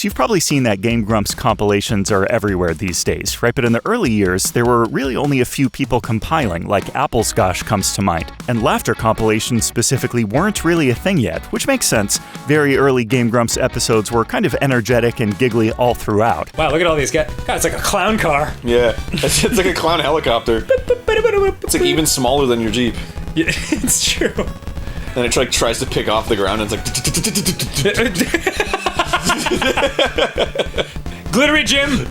So you've probably seen that Game Grumps compilations are everywhere these days, right? But in the early years, there were really only a few people compiling, like Applesgosh comes to mind. And laughter compilations specifically weren't really a thing yet, which makes sense. Very early Game Grumps episodes were kind of energetic and giggly all throughout. Wow, look at all these guys. God, it's like a clown car. Yeah, it's like a clown helicopter. It's like even smaller than your Jeep. Yeah, it's true. And it like tries to pick off the ground and it's like... Glittery Jim!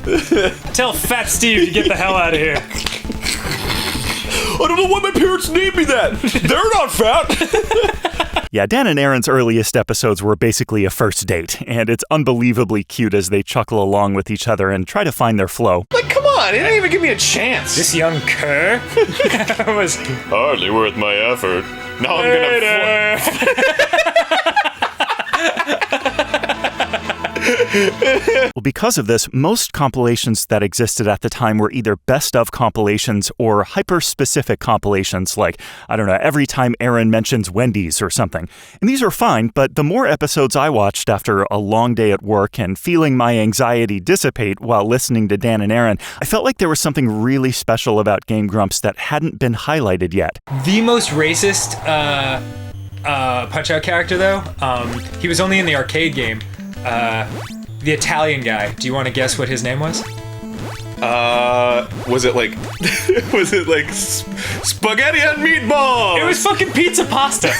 Tell Fat Steve to get the hell out of here. I don't know why my parents named me that! They're not fat! Yeah, Dan and Aaron's earliest episodes were basically a first date, and it's unbelievably cute as they chuckle along with each other and try to find their flow. Like, come on, he didn't even give me a chance! This young cur was hardly worth my effort. Now I'm Well, because of this, most compilations that existed at the time were either best of compilations or hyper-specific compilations, like, I don't know, every time Aaron mentions Wendy's or something. And these are fine, but the more episodes I watched after a long day at work and feeling my anxiety dissipate while listening to Dan and Aaron, I felt like there was something really special about Game Grumps that hadn't been highlighted yet. The most racist Punch-Out character, though, he was only in the arcade game. The Italian guy. Do you want to guess what his name was? Was it like... was it like... spaghetti and meatballs? It was fucking pizza pasta!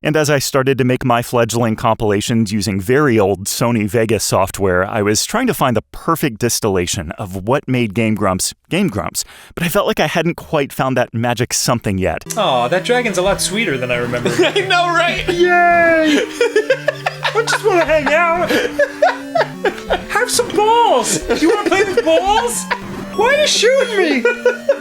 And as I started to make my fledgling compilations using very old Sony Vegas software, I was trying to find the perfect distillation of what made Game Grumps Game Grumps. But I felt like I hadn't quite found that magic something yet. Aw, that dragon's a lot sweeter than I remember. I know, right? Yay! I just want to hang out. Have some balls. You want to play with balls? Why are you shooting me?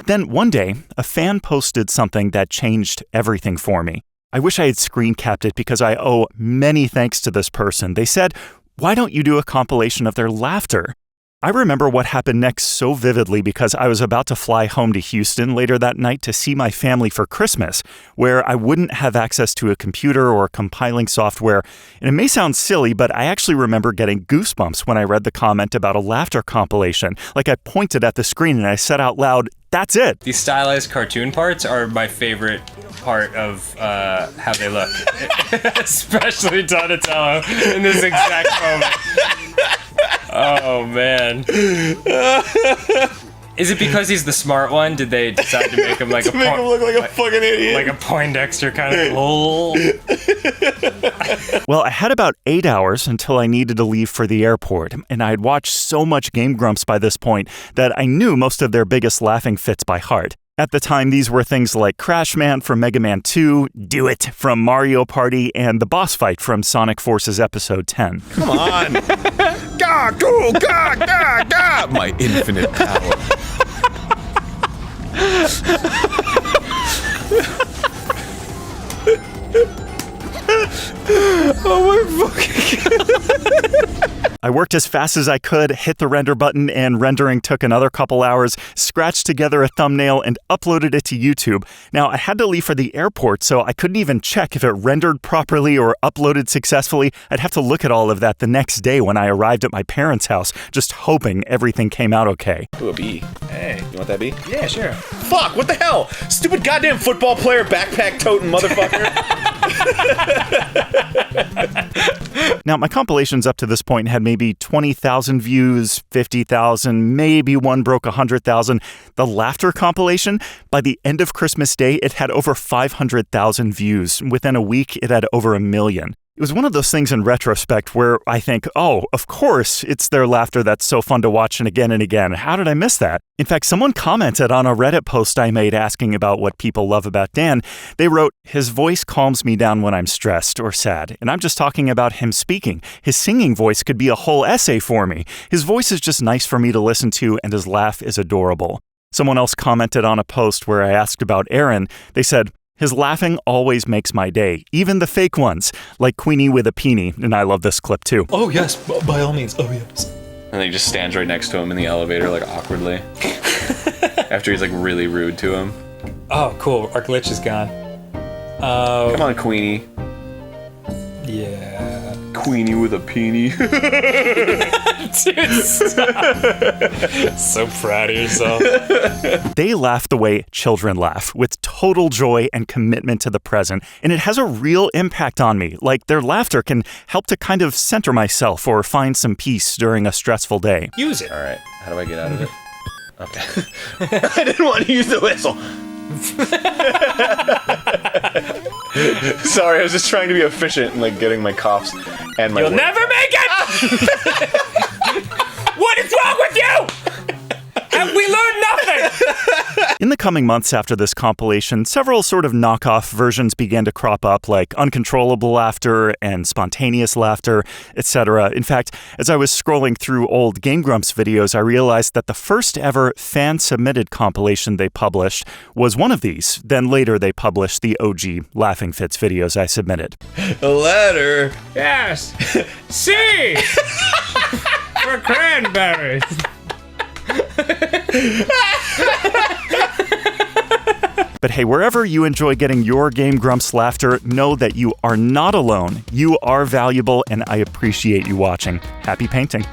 Then one day, a fan posted something that changed everything for me. I wish I had screen capped it because I owe many thanks to this person. They said, "Why don't you do a compilation of their laughter?" I remember what happened next so vividly because I was about to fly home to Houston later that night to see my family for Christmas, where I wouldn't have access to a computer or compiling software. And it may sound silly, but I actually remember getting goosebumps when I read the comment about a laughter compilation. Like I pointed at the screen and I said out loud, "That's it." These stylized cartoon parts are my favorite part of how they look. Especially Donatello in this exact moment. Oh, man. Is it because he's the smart one? Did they decide to make him like to make him look like a fucking idiot? Like a Poindexter kind of... Well, I had about 8 hours until I needed to leave for the airport, and I had watched so much Game Grumps by this point that I knew most of their biggest laughing fits by heart. At the time, these were things like Crash Man from Mega Man 2, Do It from Mario Party, and the boss fight from Sonic Forces Episode 10. Come on! Gah, goo, gah, gah, gah! My infinite power. Oh my fucking God. I worked as fast as I could, hit the render button, and rendering took another couple hours, scratched together a thumbnail, and uploaded it to YouTube. Now, I had to leave for the airport, so I couldn't even check if it rendered properly or uploaded successfully. I'd have to look at all of that the next day when I arrived at my parents' house, just hoping everything came out okay. Ooh, a bee. Hey. You want that bee? Yeah, sure. Fuck, what the hell? Stupid goddamn football player, backpack toting motherfucker. Now, my compilations up to this point had maybe 20,000 views, 50,000, maybe one broke 100,000. The laughter compilation, by the end of Christmas Day, it had over 500,000 views. Within a week, it had over 1 million. It was one of those things in retrospect where I think, oh, of course, it's their laughter that's so fun to watch and again. How did I miss that? In fact, someone commented on a Reddit post I made asking about what people love about Dan. They wrote, "His voice calms me down when I'm stressed or sad." And I'm just talking about him speaking. His singing voice could be a whole essay for me. His voice is just nice for me to listen to, and his laugh is adorable. Someone else commented on a post where I asked about Aaron. They said, "His laughing always makes my day, even the fake ones, like Queenie with a Peenie," and I love this clip too. Oh yes, by all means, oh yes. And then he just stands right next to him in the elevator, like awkwardly. After he's like really rude to him. Oh, cool, our glitch is gone. Come on, Queenie. Yeah. Queenie with a peenie. Dude, so proud of yourself. They laugh the way children laugh, with total joy and commitment to the present, and it has a real impact on me. Like, their laughter can help to kind of center myself or find some peace during a stressful day. Use it. All right, how do I get out of it? Okay. I didn't want to use the whistle. Sorry, I was just trying to be efficient in like getting my coughs and my. You'll never make it. What is wrong with you? And we learned nothing. In the coming months after this compilation, several sort of knockoff versions began to crop up, like uncontrollable laughter and spontaneous laughter, etc. In fact, as I was scrolling through old Game Grumps videos, I realized that the first ever fan-submitted compilation they published was one of these. Then later they published the OG Laughing Fits videos I submitted. A letter. Yes. C. For cranberries. But hey, wherever you enjoy getting your Game Grumps laughter, know that you are not alone. You are valuable, and I appreciate you watching. Happy painting.